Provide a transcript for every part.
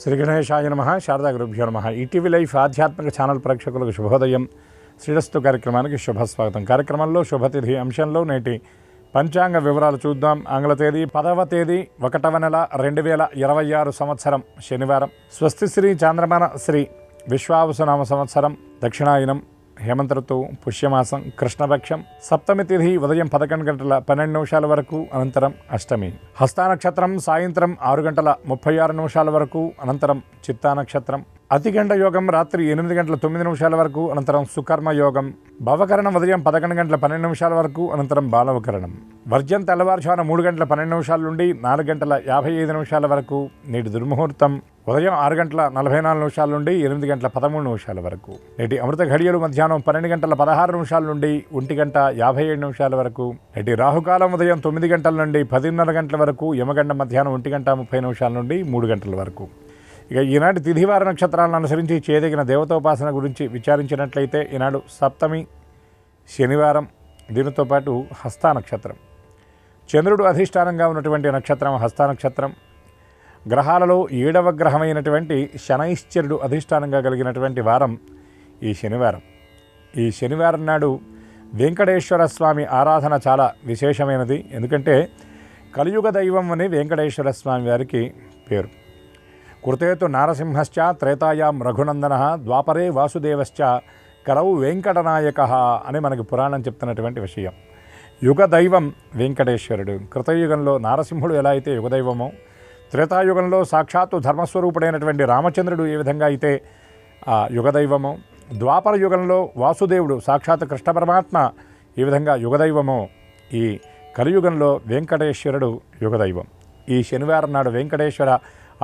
శ్రీ గణేశాయ నమః. శారదా గురుభ్యో నమః. ఈటీవీ లైఫ్ ఆధ్యాత్మిక ఛానల్ ప్రేక్షకులకు శుభోదయం. శ్రీరస్తు కార్యక్రమానికి శుభస్వాగతం. కార్యక్రమంలో శుభతిథి అంశంలో నేటి పంచాంగ వివరాలు చూద్దాం. ఆంగ్ల తేదీ 10వ తేదీ 1వ నెల 2026 సంవత్సరం శనివారం. స్వస్తి శ్రీ చాంద్రమాన శ్రీ విశ్వావసునామ సంవత్సరం, దక్షిణాయనం, హేమంత ఋతువు, పుష్యమాసం, కృష్ణపక్షం, సప్తమి తిథి ఉదయం 11 గంటల 12 నిమిషాల వరకు, అనంతరం అష్టమి. హస్తా నక్షత్రం సాయంత్రం 6 గంటల 36 నిమిషాల వరకు, అనంతరం చిత్తా నక్షత్రం. అతిగండ యోగం రాత్రి 8 గంటల 9 నిమిషాల వరకు, అనంతరం సుకర్మ యోగం. భవకరణం ఉదయం 11 గంటల 12 నిమిషాల వరకు, అనంతరం బాలవకరణం. వర్జం తెల్లవారుజామున 3 గంటల 12 నిమిషాల నుండి 4 గంటల 55 నిమిషాల వరకు. నేటి దుర్ముహూర్తం ఉదయం 6 గంటల 44 నిమిషాల నుండి 8 గంటల 13 నిమిషాల వరకు. నేటి అమృత ఘడియలు మధ్యాహ్నం 12 గంటల 16 నిమిషాల నుండి 1 గంట 57 నిమిషాల వరకు. నేటి రాహుకాలం ఉదయం 9 గంటల నుండి 10:30 గంటల వరకు. యమగండ మధ్యాహ్నం 1 గంట 30 నిమిషాల నుండి 3 గంటల వరకు. ఇక ఈనాటి తిథివార నక్షత్రాలను అనుసరించి చేయదగిన దేవతోపాసన గురించి విచారించినట్లయితే ఈనాడు సప్తమి శనివారం. దీనితో పాటు హస్తా నక్షత్రం. చంద్రుడు అధిష్టానంగా ఉన్నటువంటి నక్షత్రం హస్తా నక్షత్రం. గ్రహాలలో 7వ గ్రహమైనటువంటి శనైశ్చరుడు అధిష్టానంగా కలిగినటువంటి వారం ఈ శనివారం. ఈ శనివారం నాడు వెంకటేశ్వర స్వామి ఆరాధన చాలా విశేషమైనది. ఎందుకంటే కలియుగ దైవం అని వెంకటేశ్వర స్వామి వారికి పేరు. కృతేతు నారసింహశ్చ త్రేతాయాం రఘునందన ద్వాపరే వాసుదేవశ్చ కలౌ వెంకటనాయక అని మనకి పురాణం చెప్తున్నటువంటి విషయం. యుగ దైవం వెంకటేశ్వరుడు. కృతయుగంలో నారసింహుడు ఎలా అయితే యుగదైవమో, త్రేతాయుగంలో సాక్షాత్తు ధర్మస్వరూపుడైనటువంటి రామచంద్రుడు ఏ విధంగా అయితే ఆ యుగదైవమో, ద్వాపర యుగంలో వాసుదేవుడు సాక్షాత్ కృష్ణ పరమాత్మ ఈ విధంగా యుగదైవమో, ఈ కలియుగంలో వెంకటేశ్వరుడు యుగదైవం. ఈ శనివారం నాడు వెంకటేశ్వర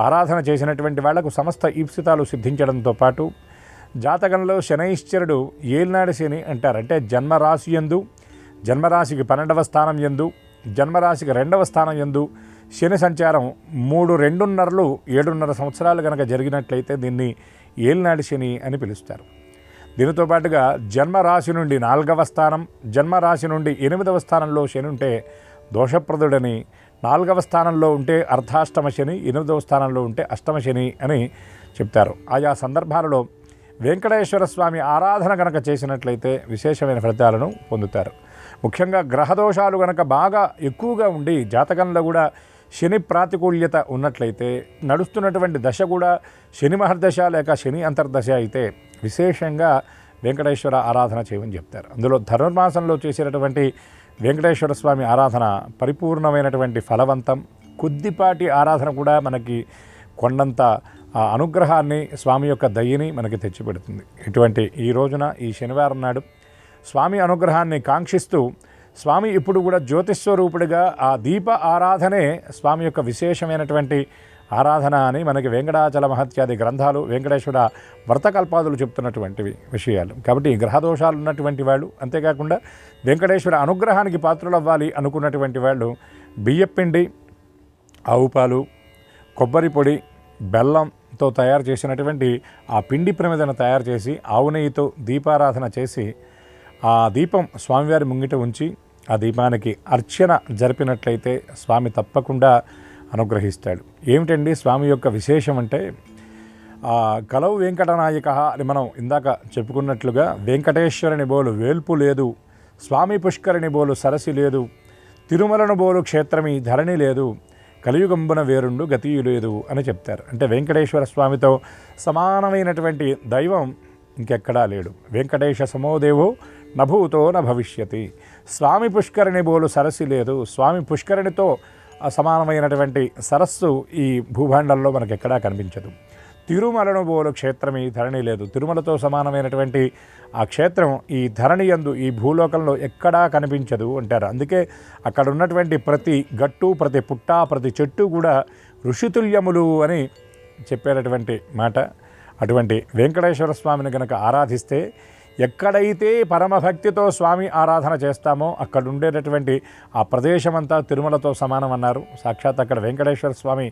ఆరాధన చేసినటువంటి వాళ్లకు సమస్త ఈప్సితాలు సిద్ధించడంతో పాటు జాతకంలో శనైశ్చరుడు ఏలినాడు శని అంటారు. అంటే జన్మరాశి యందు, జన్మరాశికి 12వ స్థానం యందు, జన్మరాశికి 2వ స్థానం యందు శని సంచారం 2.5 సంవత్సరాలు కనుక జరిగినట్లయితే దీన్ని ఏలినాడు శని అని పిలుస్తారు. దీనితో పాటుగా జన్మరాశి నుండి 4వ స్థానం, జన్మరాశి నుండి 8వ స్థానంలో శని ఉంటే దోషప్రదుడని, 4వ స్థానంలో ఉంటే అర్ధాష్టమ శని, 8వ స్థానంలో ఉంటే అష్టమ శని అని చెప్తారు. ఆయా సందర్భాలలో వెంకటేశ్వర స్వామి ఆరాధన కనుక చేసినట్లయితే విశేషమైన ఫలితాలను పొందుతారు. ముఖ్యంగా గ్రహదోషాలు కనుక బాగా ఎక్కువగా ఉండి జాతకంలో కూడా శని ప్రాతికూల్యత ఉన్నట్లయితే, నడుస్తున్నటువంటి దశ కూడా శని మహర్దశ లేక శని అంతర్దశ అయితే విశేషంగా వెంకటేశ్వర ఆరాధన చేయమని చెప్తారు. అందులో ధనుర్మాసంలో చేసేటటువంటి వెంకటేశ్వర స్వామి ఆరాధన పరిపూర్ణమైనటువంటి ఫలవంతం. కొద్దిపాటి ఆరాధన కూడా మనకి కొండంత అనుగ్రహాన్ని, స్వామి యొక్క దయని మనకి తెచ్చిపెడుతుంది. ఇటువంటి ఈ రోజున ఈ శనివారం నాడు స్వామి అనుగ్రహాన్ని కాంక్షిస్తూ, స్వామి ఇప్పుడు కూడా జ్యోతిస్వరూపుడిగా ఆ దీప ఆరాధనే స్వామి యొక్క విశేషమైనటువంటి ఆరాధన అని మనకి వెంకటాచల మహత్యాది గ్రంథాలు, వెంకటేశ్వర వ్రతకల్పాదులు చెప్తున్నటువంటివి విషయాలు. కాబట్టి ఈ గ్రహదోషాలు ఉన్నటువంటి వాళ్ళు, అంతేకాకుండా వెంకటేశ్వర అనుగ్రహానికి పాత్రలవ్వాలి అనుకున్నటువంటి వాళ్ళు బియ్యపిండి, ఆవు పాలు, కొబ్బరి పొడి, బెల్లంతో తయారు చేసినటువంటి ఆ పిండి ప్రమిదను తయారు చేసి ఆవు నెయ్యితో దీపారాధన చేసి ఆ దీపం స్వామివారి ముంగిట ఉంచి ఆ దీపానికి అర్చన జరిపినట్లయితే స్వామి తప్పకుండా అనుగ్రహిస్తాడు. ఏమిటండి స్వామి యొక్క విశేషం అంటే, కలౌ వెంకటనాయక అని మనం ఇందాక చెప్పుకున్నట్లుగా వెంకటేశ్వరుని బోలు వేల్పు లేదు, స్వామి పుష్కరిని బోలు సరసి లేదు, తిరుమలను బోలు క్షేత్రమి ధరణి లేదు, కలియుగంబున వేరుండు గతియు లేదు అని చెప్తారు. అంటే వెంకటేశ్వర స్వామితో సమానమైనటువంటి దైవం ఇంకెక్కడా లేడు. వెంకటేశ సమోదేవో నభూతో న భవిష్యతి. స్వామి పుష్కరిని బోలు సరసి లేదు, స్వామి పుష్కరిణితో సమానమైనటువంటి సరస్సు ఈ భూభాండంలో మనకు ఎక్కడా కనిపించదు. తిరుమలను బోలు క్షేత్రం ఈ ధరణి లేదు, తిరుమలతో సమానమైనటువంటి ఆ క్షేత్రం ఈ ధరణి యందు, ఈ భూలోకంలో ఎక్కడా కనిపించదు అంటారు. అందుకే అక్కడ ఉన్నటువంటి ప్రతి గట్టు, ప్రతి పుట్ట, ప్రతి చెట్టు కూడా ఋషితుల్యములు అని చెప్పేటటువంటి మాట. అటువంటి వెంకటేశ్వర స్వామిని కనుక ఆరాధిస్తే, ఎక్కడైతే పరమభక్తితో స్వామి ఆరాధన చేస్తామో అక్కడ ఉండేటటువంటి ఆ ప్రదేశమంతా తిరుమలతో సమానం అన్నారు. సాక్షాత్ అక్కడ వెంకటేశ్వర స్వామి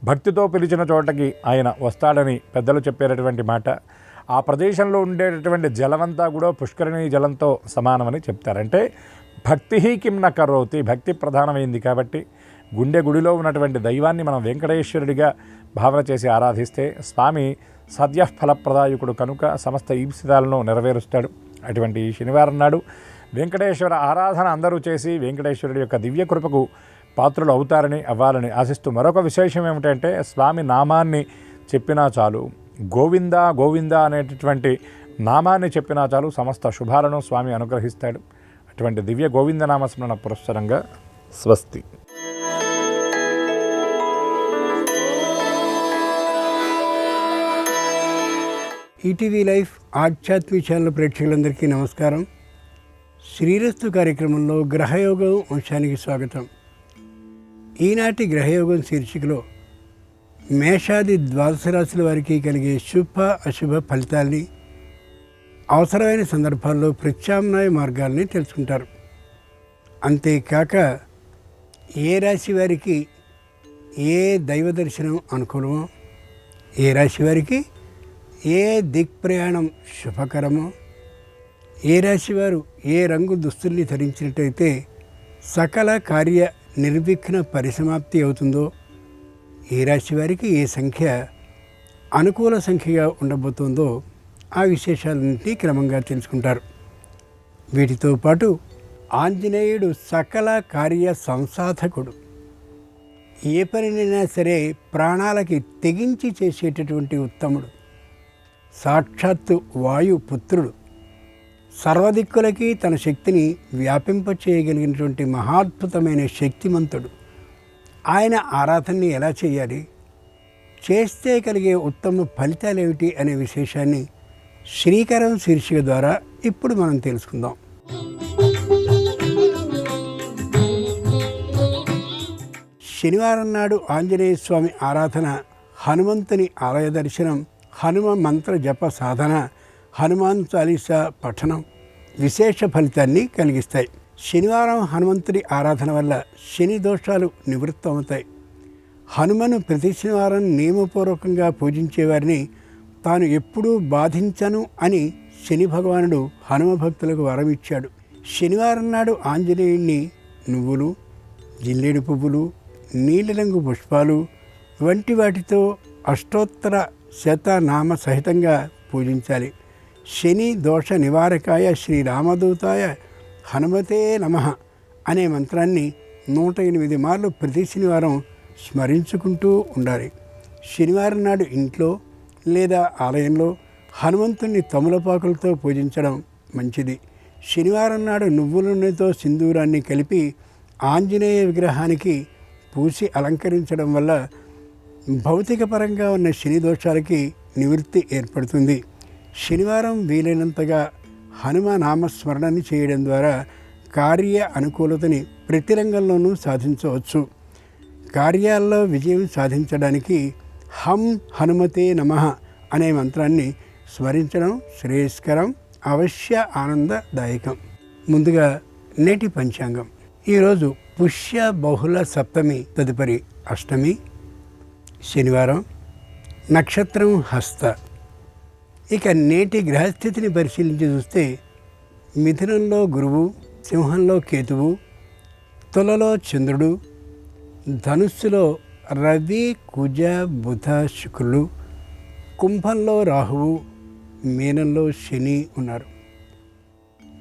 భక్తితో పిలిచిన చోటకి ఆయన వస్తాడని పెద్దలు చెప్పేటటువంటి మాట. ఆ ప్రదేశంలో ఉండేటటువంటి జలమంతా కూడా పుష్కరిణి జలంతో సమానమని చెప్తారంటే భక్తి కిం న కరోతి, భక్తి ప్రధానమైంది కాబట్టి గుండె గుడిలో ఉన్నటువంటి దైవాన్ని మనం వెంకటేశ్వరుడిగా భావన చేసి ఆరాధిస్తే స్వామి సద్యఫలప్రదాయకుడు కనుక సమస్త ఈప్సితాలను నెరవేరుస్తాడు. అటువంటి శనివారం నాడు వెంకటేశ్వర ఆరాధన అందరూ చేసి వెంకటేశ్వరుడి యొక్క దివ్య కృపకు పాత్రులు అవ్వాలని ఆశిస్తూ మరొక విశేషం ఏమిటంటే స్వామి నామాన్ని చెప్పినా చాలు, గోవింద గోవింద అనేటటువంటి నామాన్ని చెప్పినా చాలు సమస్త శుభాలను స్వామి అనుగ్రహిస్తాడు. అటువంటి దివ్య గోవింద నామస్మరణ పురస్సరంగా స్వస్తి. ఈటీవీ లైఫ్ ఆధ్యాత్మిక ఛానల్ ప్రేక్షకులందరికీ నమస్కారం. శ్రీరస్తు కార్యక్రమంలో గ్రహయోగం అంశానికి స్వాగతం. ఈనాటి గ్రహయోగం శీర్షికలో మేషాది ద్వాదశ రాశుల వారికి కలిగే శుభ అశుభ ఫలితాల్ని, అవసరమైన సందర్భాల్లో ప్రత్యామ్నాయ మార్గాల్ని తెలుసుకుంటారు. అంతేకాక ఏ రాశి వారికి ఏ దైవ దర్శనం అనుకూలమో, ఏ రాశి వారికి ఏ దిక్ప్రయాణం శుభకరమో, ఏ రాశివారు ఏ రంగు దుస్తుల్ని ధరించినట్టయితే సకల కార్య నిర్విఘ్న పరిసమాప్తి అవుతుందో, ఏ రాశి వారికి ఏ సంఖ్య అనుకూల సంఖ్యగా ఉండబోతుందో ఆ విశేషాలన్నింటినీ క్రమంగా తెలుసుకుంటారు. వీటితో పాటు ఆంజనేయుడు సకల కార్య సంసాధకుడు. ఏ పనినైనా సరే ప్రాణాలకి తెగించి చేసేటటువంటి ఉత్తముడు. సాక్షాత్తు వాయుపుత్రుడు. సర్వదిక్కులకి తన శక్తిని వ్యాపింపచేయగలిగినటువంటి మహాద్భుతమైన శక్తిమంతుడు. ఆయన ఆరాధనని ఎలా చేయాలి, చేస్తే కలిగే ఉత్తమ ఫలితాలు ఏమిటి అనే విశేషాన్ని శ్రీకరం శీర్షిక ద్వారా ఇప్పుడు మనం తెలుసుకుందాం. శనివారం నాడు ఆంజనేయ స్వామి ఆరాధన, హనుమంతుని ఆలయ దర్శనం, హనుమ మంత్ర జప సాధన, హనుమాన్ చాలీసా పఠనం విశేష ఫలితాన్ని కలిగిస్తాయి. శనివారం హనుమంతుడి ఆరాధన వల్ల శని దోషాలు నివృత్తమవుతాయి. హనుమను ప్రతి శనివారం నియమపూర్వకంగా పూజించేవారిని తాను ఎప్పుడూ బాధించను అని శని భగవానుడు హనుమ భక్తులకు వరం ఇచ్చాడు. శనివారం నాడు ఆంజనేయుణ్ణి నువ్వులు, జిల్లేడు పువ్వులు, నీలిరంగు పుష్పాలు వంటి వాటితో అష్టోత్తర శతనామ సహితంగా పూజించాలి. శని దోష నివారకాయ శ్రీరామదూతాయ హనుమతే నమః అనే మంత్రాన్ని 108 మార్లు ప్రతి శనివారం స్మరించుకుంటూ ఉండాలి. శనివారం నాడు ఇంట్లో లేదా ఆలయంలో హనుమంతుణ్ణి తమలపాకులతో పూజించడం మంచిది. శనివారం నాడు నువ్వుల నూనెతో సింధూరాన్ని కలిపి ఆంజనేయ విగ్రహానికి పూసి అలంకరించడం వల్ల భౌతిక పరంగా ఉన్న శని దోషాలకి నివృత్తి ఏర్పడుతుంది. శనివారం వీలైనంతగా హనుమ నామస్మరణని చేయడం ద్వారా కార్య అనుకూలతని ప్రతి రంగంలోనూ సాధించవచ్చు. కార్యాల్లో విజయం సాధించడానికి హం హనుమతే నమః అనే మంత్రాన్ని స్మరించడం శ్రేయస్కరం, అవశ్య ఆనందదాయకం. ముందుగా నేటి పంచాంగం. ఈరోజు పుష్య బహుళ సప్తమి తదుపరి అష్టమి, శనివారం, నక్షత్రం హస్త. ఇక నేటి గ్రహస్థితిని పరిశీలించి చూస్తే మిథునంలో గురువు, సింహంలో కేతువు, తులలో చంద్రుడు, ధనుస్సులో రవి, కుజ, బుధ, శుక్రులు, కుంభంలో రాహువు, మీనంలో శని ఉన్నారు.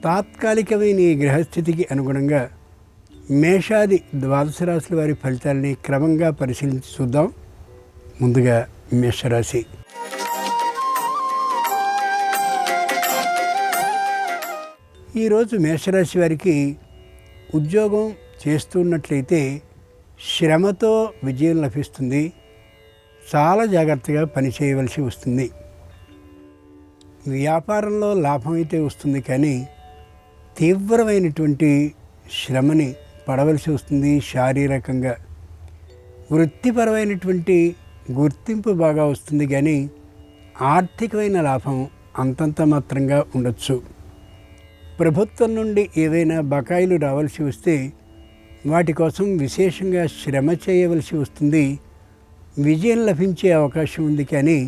తాత్కాలికమైన ఈ గ్రహస్థితికి అనుగుణంగా మేషాది ద్వాదశ రాశుల వారి ఫలితాలని క్రమంగా పరిశీలించి చూద్దాం. ముందుగా మేషరాశి. ఈరోజు మేషరాశి వారికి ఉద్యోగం చేస్తున్నట్లయితే శ్రమతో విజయం లభిస్తుంది. చాలా జాగ్రత్తగా పనిచేయవలసి వస్తుంది. వ్యాపారంలో లాభం అయితే వస్తుంది, కానీ తీవ్రమైనటువంటి శ్రమని పడవలసి వస్తుంది. శారీరకంగా వృత్తిపరమైనటువంటి గుర్తింపు బాగా వస్తుంది, కానీ ఆర్థికమైన లాభం అంతంత మాత్రంగా ఉండొచ్చు. ప్రభుత్వం నుండి ఏవైనా బకాయిలు రావాల్సి వస్తే వాటి కోసం విశేషంగా శ్రమ చేయవలసి వస్తుంది. విజయం లభించే అవకాశం ఉంది, కానీ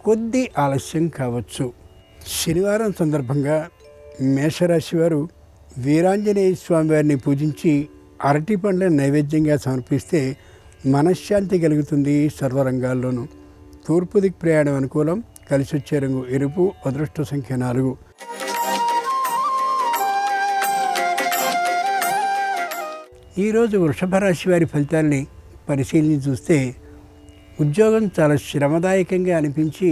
కొద్ది ఆలస్యం కావచ్చు. శనివారం సందర్భంగా మేషరాశి వారు వీరాంజనేయ స్వామి వారిని పూజించి అరటి పండ్ల నైవేద్యంగా సమర్పిస్తే మనశ్శాంతి కలుగుతుంది సర్వరంగాల్లోనూ. తూర్పు దిక్ ప్రయాణం అనుకూలం. కలిసి వచ్చే రంగు ఎరుపు. అదృష్ట సంఖ్య 4. ఈరోజు వృషభ రాశి వారి ఫలితాల్ని పరిశీలించి చూస్తే ఉద్యోగం చాలా శ్రమదాయకంగా అనిపించి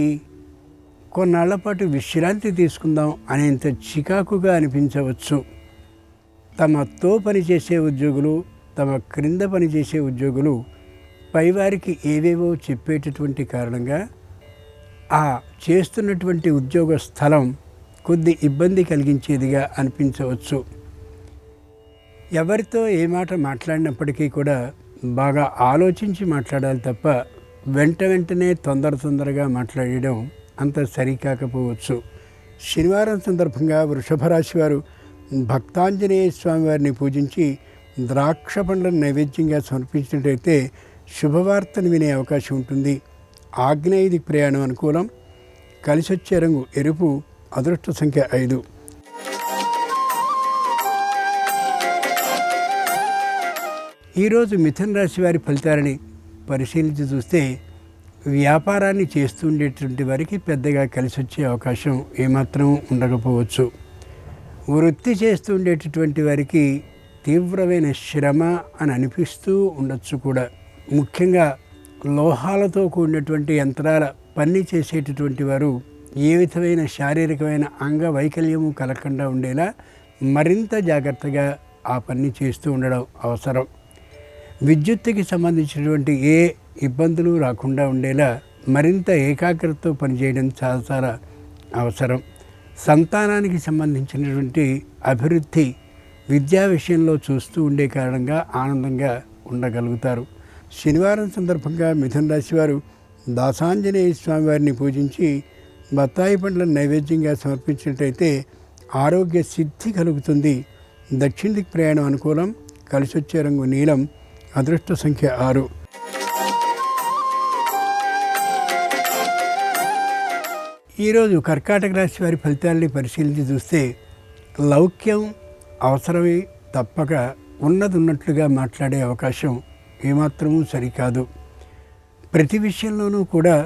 కొన్నాళ్ల పాటు విశ్రాంతి తీసుకుందాం అనేంత చికాకుగా అనిపించవచ్చు. తమతో పనిచేసే ఉద్యోగులు, తమ క్రింద పనిచేసే ఉద్యోగులు పైవారికి ఏవేవో చెప్పేటటువంటి కారణంగా ఆ చేస్తున్నటువంటి ఉద్యోగ స్థలం కొద్ది ఇబ్బంది కలిగించేదిగా అనిపించవచ్చు. ఎవరితో ఏ మాట మాట్లాడినప్పటికీ కూడా బాగా ఆలోచించి మాట్లాడాలి తప్ప వెంటనే తొందరగా మాట్లాడడం అంత సరికాకపోవచ్చు. శనివారం సందర్భంగా వృషభ రాశి వారు భక్తాంజనేయ స్వామి వారిని పూజించి ద్రాక్ష పండ్లను నైవేద్యంగా సమర్పించినట్లయితే శుభవార్తను వినే అవకాశం ఉంటుంది. ఆగ్నేయ దిక్ ప్రయాణం అనుకూలం. కలిసి వచ్చే రంగు ఎరుపు. అదృష్ట సంఖ్య 5. ఈరోజు మిథున రాశి వారి ఫలితాలని పరిశీలించి చూస్తే వ్యాపారాన్ని చేస్తూ ఉండేటువంటి వారికి పెద్దగా కలిసి వచ్చే అవకాశం ఏమాత్రం ఉండకపోవచ్చు. వృత్తి చేస్తూ ఉండేటటువంటి వారికి తీవ్రమైన శ్రమ అని అనిపిస్తూ ఉండొచ్చు కూడా. ముఖ్యంగా లోహాలతో కూడినటువంటి యంత్రాల పని చేసేటటువంటి వారు ఏ విధమైన శారీరకమైన అంగవైకల్యము కలగకుండా ఉండేలా మరింత జాగ్రత్తగా ఆ పని చేస్తూ ఉండడం అవసరం. విద్యుత్తుకి సంబంధించినటువంటి ఏ ఇబ్బందులు రాకుండా ఉండేలా మరింత ఏకాగ్రతతో పనిచేయడం చాలా అవసరం. సంతానానికి సంబంధించినటువంటి అభివృద్ధి విద్యా విషయంలో చూస్తూ ఉండే కారణంగా ఆనందంగా ఉండగలుగుతారు. శనివారం సందర్భంగా మిథున రాశి వారు దాసాంజనేయ స్వామి వారిని పూజించి బత్తాయి పండ్లను నైవేద్యంగా సమర్పించినట్లయితే ఆరోగ్య సిద్ధి కలుగుతుంది. దక్షిణ దిక్ ప్రయాణం అనుకూలం. కలిసి వచ్చే రంగు నీలం. అదృష్ట సంఖ్య 6. ఈరోజు కర్కాటక రాశి వారి ఫలితాలని పరిశీలించి చూస్తే లౌక్యం అవసరమే తప్పక ఉన్నట్లుగా మాట్లాడే అవకాశం ఏమాత్రమూ సరికాదు. ప్రతి విషయంలోనూ కూడా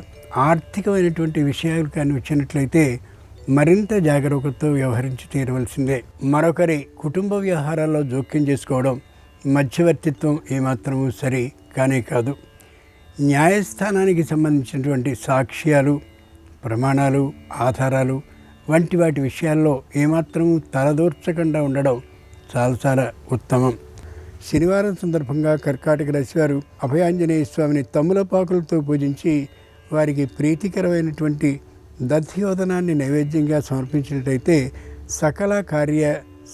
ఆర్థికమైనటువంటి విషయాలు కానీ వచ్చినట్లయితే మరింత జాగరూకతతో వ్యవహరించి తీరవలసిందే. మరొకరి కుటుంబ వ్యవహారాల్లో జోక్యం చేసుకోవడం, మధ్యవర్తిత్వం ఏమాత్రమూ సరి కానే కాదు. న్యాయస్థానానికి సంబంధించినటువంటి సాక్ష్యాలు, ప్రమాణాలు, ఆధారాలు వంటి వాటి విషయాల్లో ఏమాత్రమూ తలదూర్చకుండా ఉండడం చాలా ఉత్తమం. శనివారం సందర్భంగా కర్కాటక రాశి వారు అభయాంజనేయ స్వామిని తమలపాకులతో పూజించి వారికి ప్రీతికరమైనటువంటి దధ్యోదనాన్ని నైవేద్యంగా సమర్పించినట్లయితే సకల కార్య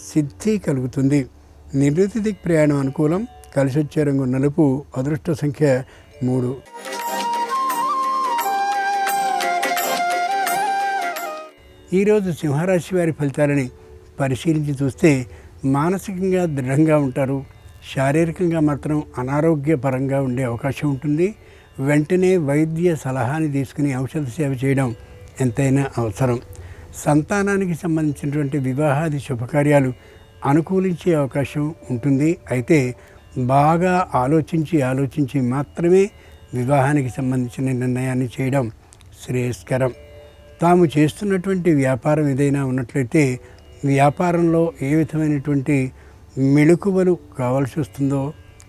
సిద్ధి కలుగుతుంది. నివృత్తి దిక్ ప్రయాణం అనుకూలం. కలిసి వచ్చే రంగు నలుపు. అదృష్ట సంఖ్య 3. ఈరోజు సింహరాశి వారి ఫలితాలని పరిశీలించి చూస్తే మానసికంగా దృఢంగా ఉంటారు. శారీరకంగా మాత్రం అనారోగ్యపరంగా ఉండే అవకాశం ఉంటుంది. వెంటనే వైద్య సలహాని తీసుకుని ఔషధ సేవ చేయడం ఎంతైనా అవసరం. సంతానానికి సంబంధించినటువంటి వివాహాది శుభకార్యాలు అనుకూలించే అవకాశం ఉంటుంది. అయితే బాగా ఆలోచించి మాత్రమే వివాహానికి సంబంధించిన నిర్ణయాన్ని చేయడం శ్రేయస్కరం. తాము చేస్తున్నటువంటి వ్యాపారం ఏదైనా ఉన్నట్లయితే వ్యాపారంలో ఏ విధమైనటువంటి మెళుకువలు కావాల్సి వస్తుందో,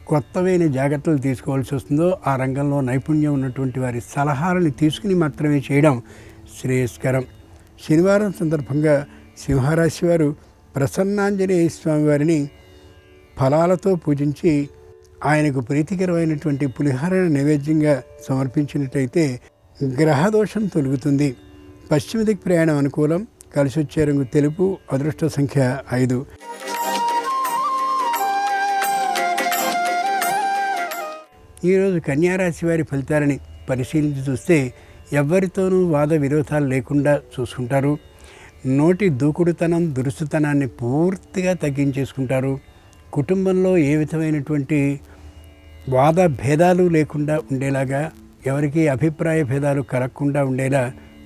కొత్తవైన జాగ్రత్తలు తీసుకోవాల్సి వస్తుందో ఆ రంగంలో నైపుణ్యం ఉన్నటువంటి వారి సలహాలను తీసుకుని మాత్రమే చేయడం శ్రేయస్కరం. శనివారం సందర్భంగా సింహరాశి వారు ప్రసన్నాంజనేయ స్వామి వారిని ఫలాలతో పూజించి ఆయనకు ప్రీతికరమైనటువంటి పులిహోరను నైవేద్యంగా సమర్పించినట్లయితే గ్రహదోషం తొలుగుతుంది. పశ్చిమ దిక్ ప్రయాణం అనుకూలం. కలిసి వచ్చే రంగు తెలుపు. అదృష్ట సంఖ్య 5. ఈరోజు కన్యారాశి వారి ఫలితాలని పరిశీలించి చూస్తే ఎవరితోనూ వాద విరోధాలు లేకుండా చూసుకుంటారు. నోటి దూకుడుతనం, దురుసుతనాన్ని పూర్తిగా తగ్గించేసుకుంటారు. కుటుంబంలో ఏ విధమైనటువంటి వాద భేదాలు లేకుండా ఉండేలాగా, ఎవరికి అభిప్రాయ భేదాలు కలగకుండా ఉండేలా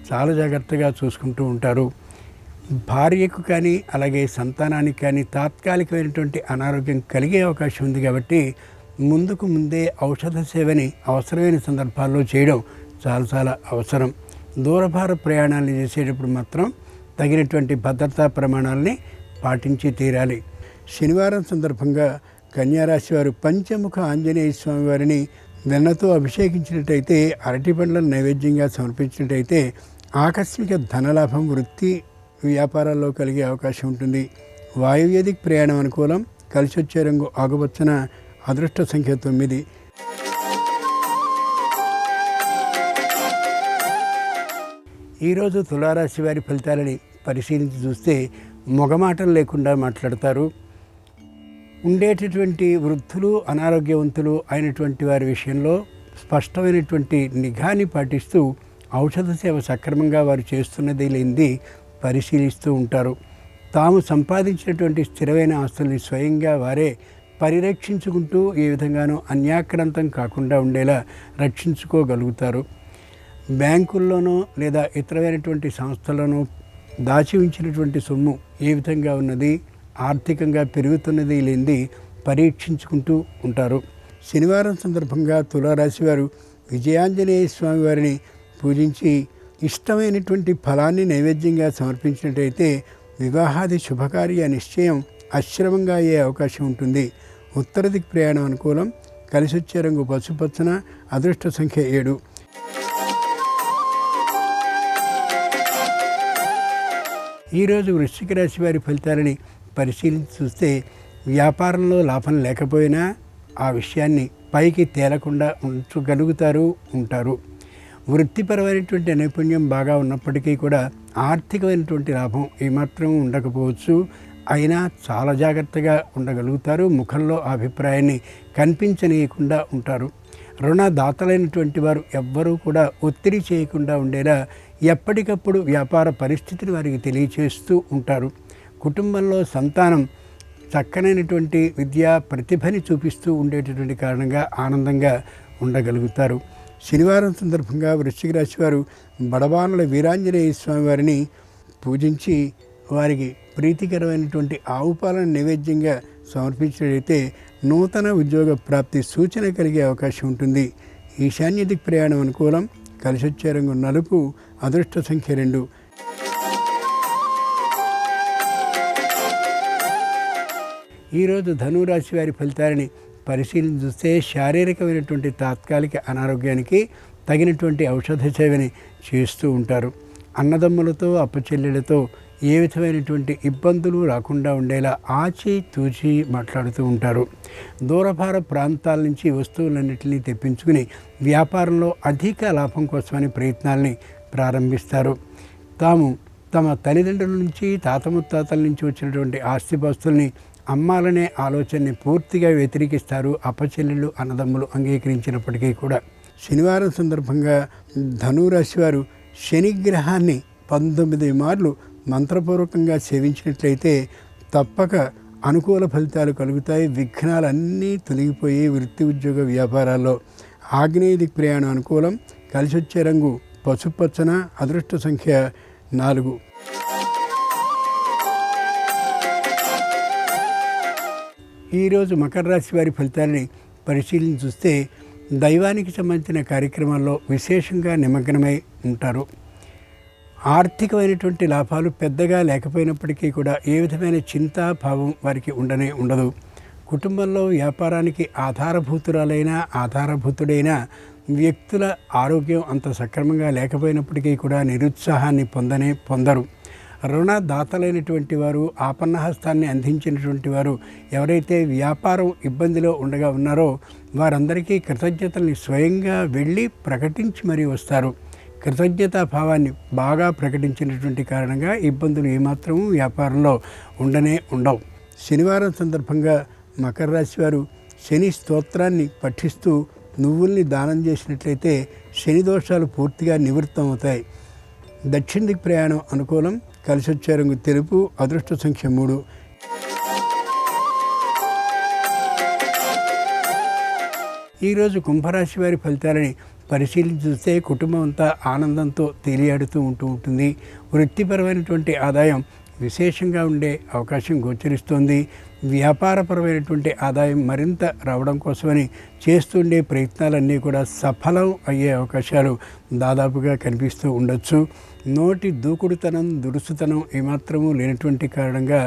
చాలా జాగ్రత్తగా చూసుకుంటూ ఉంటారు. భార్యకు కానీ అలాగే సంతానానికి కానీ తాత్కాలికమైనటువంటి అనారోగ్యం కలిగే అవకాశం ఉంది కాబట్టి ముందుకు ముందే ఔషధ సేవని అవసరమైన సందర్భాల్లో చేయడం చాలా అవసరం. దూరభార ప్రయాణాలు చేసేటప్పుడు మాత్రం తగినటువంటి భద్రతా ప్రమాణాలని పాటించి తీరాలి. శనివారం సందర్భంగా కన్యారాశి వారు పంచముఖ ఆంజనేయ స్వామి వారిని వెన్నతో అభిషేకించినట్టయితే, అరటి పండ్లను నైవేద్యంగా సమర్పించినట్టయితే ఆకస్మిక ధనలాభం, వృత్తి వ్యాపారాల్లో కలిగే అవకాశం ఉంటుంది. వాయువ్యదిక్ ప్రయాణం అనుకూలం. కలిసి వచ్చే రంగు ఆకుపచ్చన. అదృష్ట సంఖ్య 9. ఈరోజు తులారాశి వారి ఫలితాలని పరిశీలించి చూస్తే మొగమాటలు లేకుండా మాట్లాడతారు. ఉండేటటువంటి వృద్ధులు, అనారోగ్యవంతులు అయినటువంటి వారి విషయంలో స్పష్టమైనటువంటి నిఘాని పాటిస్తూ ఔషధ సేవ సక్రమంగా వారు చేస్తున్నది లేనిది పరిశీలిస్తూ ఉంటారు. తాము సంపాదించినటువంటి స్థిరమైన ఆస్తుల్ని స్వయంగా వారే పరిరక్షించుకుంటూ ఏ విధంగానూ అన్యాక్రాంతం కాకుండా ఉండేలా రక్షించుకోగలుగుతారు. బ్యాంకుల్లోనో లేదా ఇతరమైనటువంటి సంస్థల్లోనో దాచి ఉంచినటువంటి సొమ్ము ఏ విధంగా ఉన్నది, ఆర్థికంగా పెరుగుతున్నది లేనిది పరీక్షించుకుంటూ ఉంటారు. శనివారం సందర్భంగా తులారాశి వారు విజయాంజనేయ స్వామి వారిని పూజించి ఇష్టమైనటువంటి ఫలాన్ని నైవేద్యంగా సమర్పించినట్టయితే వివాహాది శుభకార్య నిశ్చయం అశ్రమంగా అయ్యే అవకాశం ఉంటుంది. ఉత్తర దిక్ ప్రయాణం అనుకూలం. కలిసి వచ్చే రంగు పసుపచ్చన. అదృష్ట సంఖ్య 7. ఈరోజు వృశ్చిక రాశి వారి ఫలితాలని పరిశీలించి చూస్తే వ్యాపారంలో లాభం లేకపోయినా ఆ విషయాన్ని పైకి తేలకుండా ఉంటారు. వృత్తిపరమైనటువంటి నైపుణ్యం బాగా ఉన్నప్పటికీ కూడా ఆర్థికమైనటువంటి లాభం ఏమాత్రం ఉండకపోవచ్చు. అయినా చాలా జాగ్రత్తగా ఉండగలుగుతారు. ముఖంలో ఆ అభిప్రాయాన్ని కనిపించనీయకుండా ఉంటారు. రుణదాతలైనటువంటి వారు ఎవ్వరూ కూడా ఒత్తిడి చేయకుండా ఉండేలా ఎప్పటికప్పుడు వ్యాపార పరిస్థితిని వారికి తెలియచేస్తూ ఉంటారు. కుటుంబంలో సంతానం చక్కనైనటువంటి విద్యా ప్రతిభని చూపిస్తూ ఉండేటటువంటి కారణంగా ఆనందంగా ఉండగలుగుతారు. శనివారం సందర్భంగా వృశ్చిక రాశి వారు బడబానుల వీరాంజనేయ స్వామి వారిని పూజించి వారికి ప్రీతికరమైనటువంటి ఆవు పాలను నైవేద్యంగా సమర్పించినట్లయితే నూతన ఉద్యోగ ప్రాప్తి సూచన కలిగే అవకాశం ఉంటుంది. ఈశాన్య దిక్ ప్రయాణం అనుకూలం. కలిసి వచ్చే రంగు నలుపు. అదృష్ట సంఖ్య 2. ఈరోజు ధనురాశి వారి ఫలితాలని పరిశీలించి చూస్తే శారీరకమైనటువంటి తాత్కాలిక అనారోగ్యానికి తగినటువంటి ఔషధ సేవని చేస్తూ ఉంటారు. అన్నదమ్ములతో, అప్పచెల్లెలతో ఏ విధమైనటువంటి ఇబ్బందులు రాకుండా ఉండేలా ఆచి తూచి మాట్లాడుతూ ఉంటారు. దూరభార ప్రాంతాల నుంచి వస్తువులన్నింటినీ తెప్పించుకుని వ్యాపారంలో అధిక లాభం కోసమని ప్రయత్నాల్ని ప్రారంభిస్తారు. తమ తల్లిదండ్రుల నుంచి, తాత ముత్తాతల నుంచి వచ్చినటువంటి ఆస్తిపాస్తుల్ని అమ్మాలనే ఆలోచనని పూర్తిగా వ్యతిరేకిస్తారు. అప్పచెల్లెళ్ళు, అన్నదమ్ములు అంగీకరించినప్పటికీ కూడా. శనివారం సందర్భంగా ధనురాశి వారు శనిగ్రహాన్ని 19 మార్లు మంత్రపూర్వకంగా సేవించినట్లయితే తప్పక అనుకూల ఫలితాలు కలుగుతాయి. విఘ్నాలన్నీ తొలగిపోయి వృత్తి, ఉద్యోగ, వ్యాపారాల్లో. ఆగ్నేయ దిక్ ప్రయాణం అనుకూలం. కలిసి వచ్చే రంగు పసుపచ్చన. అదృష్ట సంఖ్య 4. ఈరోజు మకర రాశి వారి ఫలితాలని పరిశీలించి చూస్తే దైవానికి సంబంధించిన కార్యక్రమాల్లో విశేషంగా నిమగ్నమై ఉంటారు. ఆర్థికమైనటువంటి లాభాలు పెద్దగా లేకపోయినప్పటికీ కూడా ఏ విధమైన చింతాభావం వారికి ఉండదు. కుటుంబంలో వ్యాపారానికి ఆధారభూతుడైన వ్యక్తుల ఆరోగ్యం అంత సక్రమంగా లేకపోయినప్పటికీ కూడా నిరుత్సాహాన్ని పొందరు. రుణదాతలైనటువంటి వారు, ఆపన్నహస్తాన్ని అందించినటువంటి వారు ఎవరైతే వ్యాపారం ఇబ్బందిలో ఉండగా ఉన్నారో వారందరికీ కృతజ్ఞతల్ని స్వయంగా వెళ్ళి ప్రకటించి మరీ వస్తారు. కృతజ్ఞతాభావాన్ని బాగా ప్రకటించినటువంటి కారణంగా ఇబ్బందులు ఏమాత్రము వ్యాపారంలో ఉండవు. శనివారం సందర్భంగా మకర రాశి వారు శని స్తోత్రాన్ని పఠిస్తూ నువ్వుల్ని దానం చేసినట్లయితే శని దోషాలు పూర్తిగా నివృత్తం అవుతాయి. దక్షిణ దిక్ ప్రయాణం అనుకూలం. కలిసి వచ్చే రంగు తెలుపు. అదృష్ట సంఖ్య 3. ఈరోజు కుంభరాశి వారి ఫలితాలని పరిశీలించి చూస్తే కుటుంబం అంతా ఆనందంతో తేలియాడుతూ ఉంటుంది. వృత్తిపరమైనటువంటి ఆదాయం విశేషంగా ఉండే అవకాశం గోచరిస్తోంది. వ్యాపారపరమైనటువంటి ఆదాయం మరింత రావడం కోసమని చేస్తుండే ప్రయత్నాలన్నీ కూడా సఫలం అయ్యే అవకాశాలు దాదాపుగా కనిపిస్తూ ఉండొచ్చు. నోటి దూకుడుతనం, దురుసుతనం ఏమాత్రమూ లేనటువంటి కారణంగా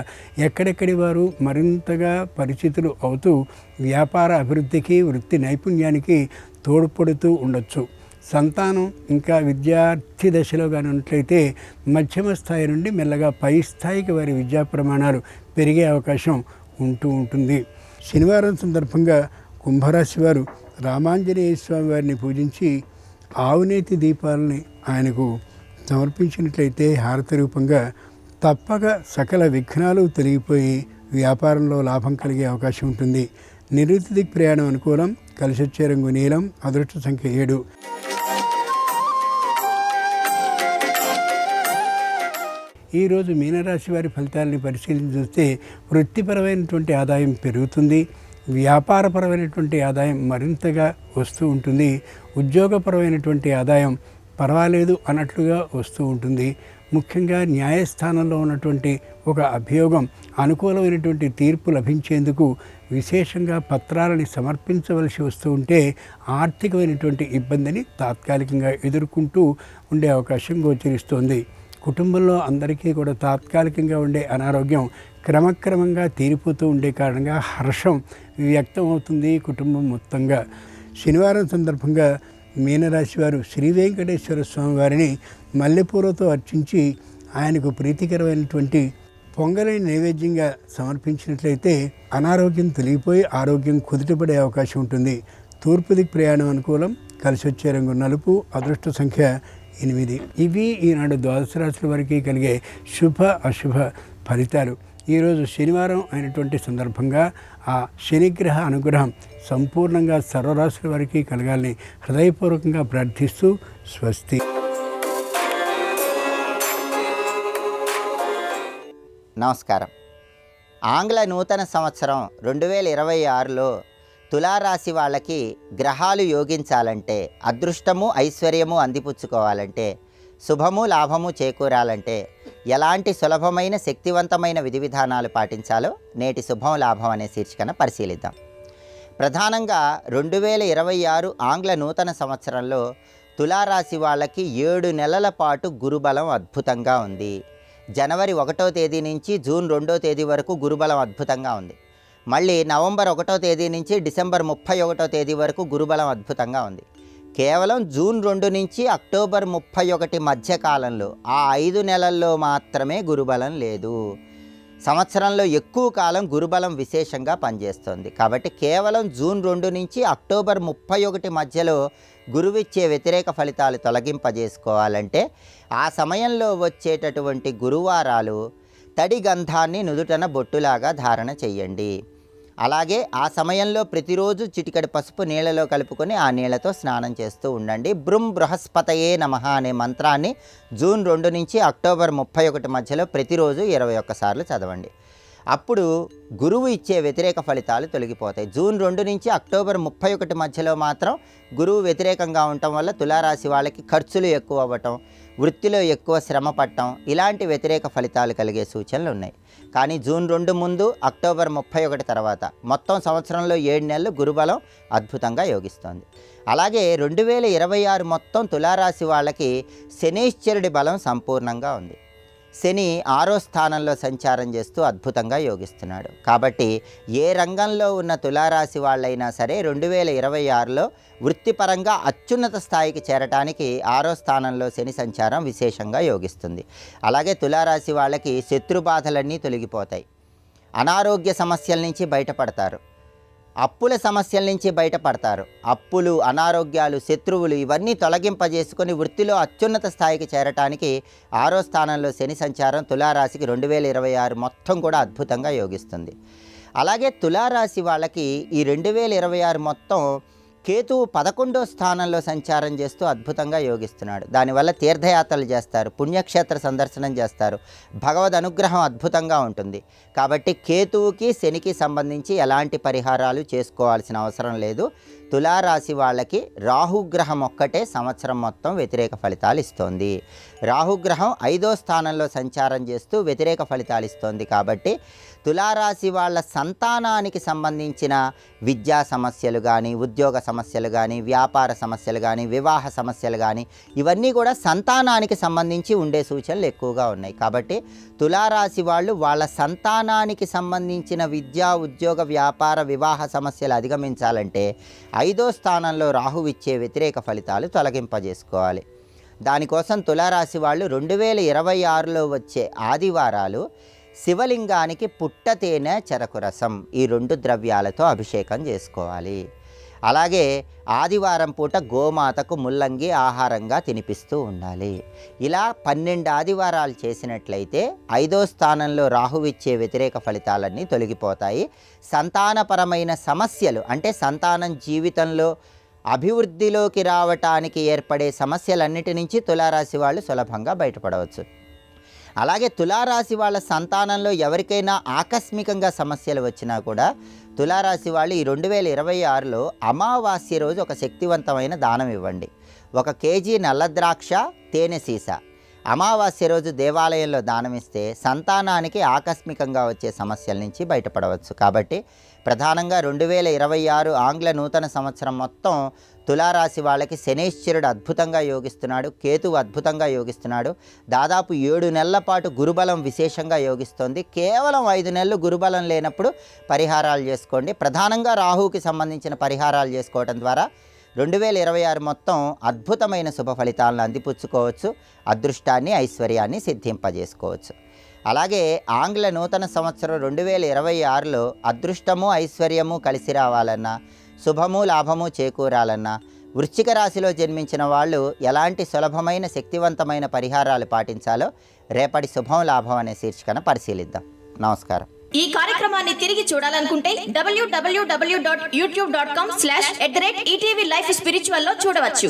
ఎక్కడెక్కడి వారు మరింతగా పరిచితులు అవుతూ వ్యాపార అభివృద్ధికి, వృత్తి నైపుణ్యానికి తోడ్పడుతూ ఉండొచ్చు. సంతానం ఇంకా విద్యార్థి దశలో కానీ ఉన్నట్లయితే మధ్యమ స్థాయి నుండి మెల్లగా పై స్థాయికి వారి విద్యా ప్రమాణాలు పెరిగే అవకాశం ఉంటుంది. శనివారం సందర్భంగా కుంభరాశి వారు రామాంజనేయ స్వామి వారిని పూజించి ఆవునేతి దీపాలని ఆయనకు సమర్పించినట్లయితే హారతి రూపంగా తప్పక సకల విఘ్నాలు తొలగిపోయి వ్యాపారంలో లాభం కలిగే అవకాశం ఉంటుంది. నిరుతి దిక్ ప్రయాణం అనుకూలం. కలిసొచ్చే రంగు నీలం. అదృష్ట సంఖ్య 7. ఈరోజు మీనరాశి వారి ఫలితాలని పరిశీలించి చూస్తే వృత్తిపరమైనటువంటి ఆదాయం పెరుగుతుంది. వ్యాపారపరమైనటువంటి ఆదాయం మరింతగా వస్తూ ఉంటుంది. ఉద్యోగపరమైనటువంటి ఆదాయం పర్వాలేదు అన్నట్లుగా వస్తూ ఉంటుంది. ముఖ్యంగా న్యాయస్థానంలో ఉన్నటువంటి ఒక అభియోగం అనుకూలమైనటువంటి తీర్పు లభించేందుకు విశేషంగా పత్రాలని సమర్పించవలసి వస్తూ ఉంటే ఆర్థికమైనటువంటి ఇబ్బందిని తాత్కాలికంగా ఎదుర్కొంటూ ఉండే అవకాశం గోచరిస్తోంది. కుటుంబంలో అందరికీ కూడా తాత్కాలికంగా ఉండే అనారోగ్యం క్రమక్రమంగా తీరిపోతూ ఉండే కారణంగా హర్షం వ్యక్తం అవుతుంది కుటుంబం మొత్తంగా. శనివారం సందర్భంగా మీనరాశి వారు శ్రీ వెంకటేశ్వర స్వామి వారిని మల్లెపూలతో అర్చించి ఆయనకు ప్రీతికరమైనటువంటి పొంగలిని నైవేద్యంగా సమర్పించినట్లయితే అనారోగ్యం తొలగిపోయి ఆరోగ్యం కుదుటపడే అవకాశం ఉంటుంది. తూర్పు దిక్ ప్రయాణం అనుకూలం. కలిసొచ్చే రంగు నలుపు. అదృష్ట సంఖ్య 8. ఇవి ఈనాడు ద్వాదశ రాశుల వారికి కలిగే శుభ అశుభ ఫలితాలు. ఈరోజు శనివారం అయినటువంటి సందర్భంగా ఆ శనిగ్రహ అనుగ్రహం సంపూర్ణంగా సర్వరాశుల వారికి కలగాలని హృదయపూర్వకంగా ప్రార్థిస్తూ స్వస్తి. నమస్కారం. ఆంగ్ల నూతన సంవత్సరం 2026లో తులారాశి వాళ్ళకి గ్రహాలు యోగించాలంటే, అదృష్టము ఐశ్వర్యము అందిపుచ్చుకోవాలంటే, శుభము లాభము చేకూరాలంటే ఎలాంటి సులభమైన శక్తివంతమైన విధి విధానాలు పాటించాలో నేటి శుభం లాభం అనే శీర్షికన పరిశీలిద్దాం. ప్రధానంగా 2026 ఆంగ్ల నూతన సంవత్సరంలో తులారాశి వాళ్ళకి 7 నెలల పాటు గురుబలం అద్భుతంగా ఉంది. జనవరి 1వ తేదీ నుంచి జూన్ 2వ తేదీ వరకు గురుబలం అద్భుతంగా ఉంది. మళ్ళీ నవంబర్ 1వ తేదీ నుంచి డిసెంబర్ 31వ తేదీ వరకు గురుబలం అద్భుతంగా ఉంది. కేవలం జూన్ 2 నుంచి అక్టోబర్ 31 మధ్య కాలంలో ఆ 5 నెలల్లో మాత్రమే గురుబలం లేదు. సంవత్సరంలో ఎక్కువ కాలం గురుబలం విశేషంగా పనిచేస్తుంది. కాబట్టి కేవలం జూన్ 2 నుంచి అక్టోబర్ 31 మధ్యలో గురువిచ్చే వ్యతిరేక ఫలితాలు తొలగింపజేసుకోవాలంటే ఆ సమయంలో వచ్చేటటువంటి గురువారాలు తడి గంధాన్ని నుదుటన బొట్టులాగా ధారణ చెయ్యండి. అలాగే ఆ సమయంలో ప్రతిరోజు చిటికెడు పసుపు నీళ్ళలో కలుపుకొని ఆ నీళ్ళతో స్నానం చేస్తూ ఉండండి. బృం బృహస్పతయే నమః అనే మంత్రాన్ని జూన్ 2 నుంచి అక్టోబర్ 31 మధ్యలో ప్రతిరోజు 21 సార్లు చదవండి. అప్పుడు గురువు ఇచ్చే వ్యతిరేక ఫలితాలు తొలగిపోతాయి. జూన్ 2 నుంచి అక్టోబర్ 31 మధ్యలో మాత్రం గురువు వ్యతిరేకంగా ఉండటం వల్ల తులారాశి వాళ్ళకి ఖర్చులు ఎక్కువ అవ్వటం, వృత్తిలో ఎక్కువ శ్రమ పడటం, ఇలాంటి వ్యతిరేక ఫలితాలు కలిగే సూచనలు ఉన్నాయి. కానీ జూన్ 2 ముందు అక్టోబర్ 31 తర్వాత మొత్తం సంవత్సరంలో 7 నెలలు గురుబలం అద్భుతంగా యోగిస్తోంది. అలాగే 2026 మొత్తం తులారాశి వాళ్ళకి శనీశ్వరుడి బలం సంపూర్ణంగా ఉంది. శని 6వ స్థానంలో సంచారం చేస్తూ అద్భుతంగా యోగిస్తున్నాడు. కాబట్టి ఏ రంగంలో ఉన్న తులారాశి వాళ్ళైనా సరే 2026లో వృత్తిపరంగా అత్యున్నత స్థాయికి చేరటానికి 6వ స్థానంలో శని సంచారం విశేషంగా యోగిస్తుంది. అలాగే తులారాశి వాళ్ళకి శత్రుబాధలన్నీ తొలగిపోతాయి. అనారోగ్య సమస్యల నుంచి బయటపడతారు. అప్పుల సమస్యల నుంచి బయటపడతారు. అప్పులు, అనారోగ్యాలు, శత్రువులు ఇవన్నీ తొలగింపజేసుకొని వృత్తిలో అత్యున్నత స్థాయికి చేరటానికి 6వ స్థానంలో శని సంచారం తులారాశికి 2026 మొత్తం కూడా అద్భుతంగా యోగిస్తుంది. అలాగే తులారాశి వాళ్ళకి ఈ 2026 మొత్తం కేతువు 11వ స్థానంలో సంచారం చేస్తూ అద్భుతంగా యోగిస్తున్నాడు. దానివల్ల తీర్థయాత్రలు చేస్తారు, పుణ్యక్షేత్ర సందర్శనం చేస్తారు, భగవద్ అనుగ్రహం అద్భుతంగా ఉంటుంది. కాబట్టి కేతువుకి శనికి సంబంధించి ఎలాంటి పరిహారాలు చేసుకోవాల్సిన అవసరం లేదు. తులారాశి వాళ్ళకి రాహుగ్రహం ఒక్కటే సంవత్సరం మొత్తం వ్యతిరేక ఫలితాలు ఇస్తోంది. రాహుగ్రహం 5వ స్థానంలో సంచారం చేస్తూ వ్యతిరేక ఫలితాలు ఇస్తోంది. కాబట్టి తులారాశి వాళ్ళ సంతానానికి సంబంధించిన విద్యా సమస్యలు కానీ, ఉద్యోగ సమస్యలు కానీ, వ్యాపార సమస్యలు కానీ, వివాహ సమస్యలు కానీ, ఇవన్నీ కూడా సంతానానికి సంబంధించి ఉండే సూచనలు ఎక్కువగా ఉన్నాయి. కాబట్టి తులారాశి వాళ్ళు వాళ్ళ సంతానానికి సంబంధించిన విద్యా, ఉద్యోగ, వ్యాపార, వివాహ సమస్యలు అధిగమించాలంటే 5వ స్థానంలో రాహు ఇచ్చే వ్యతిరేక ఫలితాలు తొలగింపజేసుకోవాలి. దానికోసం తులారాశి వాళ్ళు 2026లో వచ్చే ఆదివారాలు శివలింగానికి పుట్ట తేనె, చెరకు రసం ఈ 2 ద్రవ్యాలతో అభిషేకం చేసుకోవాలి. అలాగే ఆదివారం పూట గోమాతకు ముల్లంగి ఆహారంగా తినిపిస్తూ ఉండాలి. ఇలా 12 ఆదివారాలు చేసినట్లయితే 5వ స్థానంలో రాహువిచ్చే వ్యతిరేక ఫలితాలన్నీ తొలగిపోతాయి. సంతానపరమైన సమస్యలు అంటే సంతానం జీవితంలో అభివృద్ధిలోకి రావటానికి ఏర్పడే సమస్యలన్నిటి నుంచి తులారాశి వాళ్ళు సులభంగా బయటపడవచ్చు. అలాగే తులారాశి వాళ్ళ సంతానంలో ఎవరికైనా ఆకస్మికంగా సమస్యలు వచ్చినా కూడా తులారాశి వాళ్ళు ఈ 2026లో అమావాస్య రోజు ఒక శక్తివంతమైన దానం ఇవ్వండి. 1 కేజీ నల్ల ద్రాక్ష, తేనె సీసా అమావాస్య రోజు దేవాలయంలో దానమిస్తే సంతానానికి ఆకస్మికంగా వచ్చే సమస్యల నుంచి బయటపడవచ్చు. కాబట్టి ప్రధానంగా 2026 ఆంగ్ల నూతన సంవత్సరం మొత్తం తులారాశి వాళ్ళకి శనైశ్వరుడు అద్భుతంగా యోగిస్తున్నాడు, కేతువు అద్భుతంగా యోగిస్తున్నాడు. దాదాపు 7 నెలల పాటు గురుబలం విశేషంగా యోగిస్తోంది. కేవలం 5 నెలలు గురుబలం లేనప్పుడు పరిహారాలు చేసుకోండి. ప్రధానంగా రాహువుకి సంబంధించిన పరిహారాలు చేసుకోవడం ద్వారా 2026 మొత్తం అద్భుతమైన శుభ ఫలితాలను అందిపుచ్చుకోవచ్చు, అదృష్టాన్ని, ఐశ్వర్యాన్ని సిద్ధింపజేసుకోవచ్చు. అలాగే ఆంగ్ల నూతన సంవత్సరం 2026లో అదృష్టము, ఐశ్వర్యము కలిసి రావాలన్నా, శుభము, లాభము చేకూరాలన్నా వృశ్చిక రాశిలో జన్మించిన వాళ్ళు ఎలాంటి సులభమైన శక్తివంతమైన పరిహారాలు పాటించాలో రేపటి శుభం, లాభం అనే శీర్షికన పరిశీలిద్దాం. నమస్కారం. ఈ కార్యక్రమాన్ని తిరిగి చూడాలనుకుంటే www.youtube.com/ETV Life Spiritual లో చూడవచ్చు.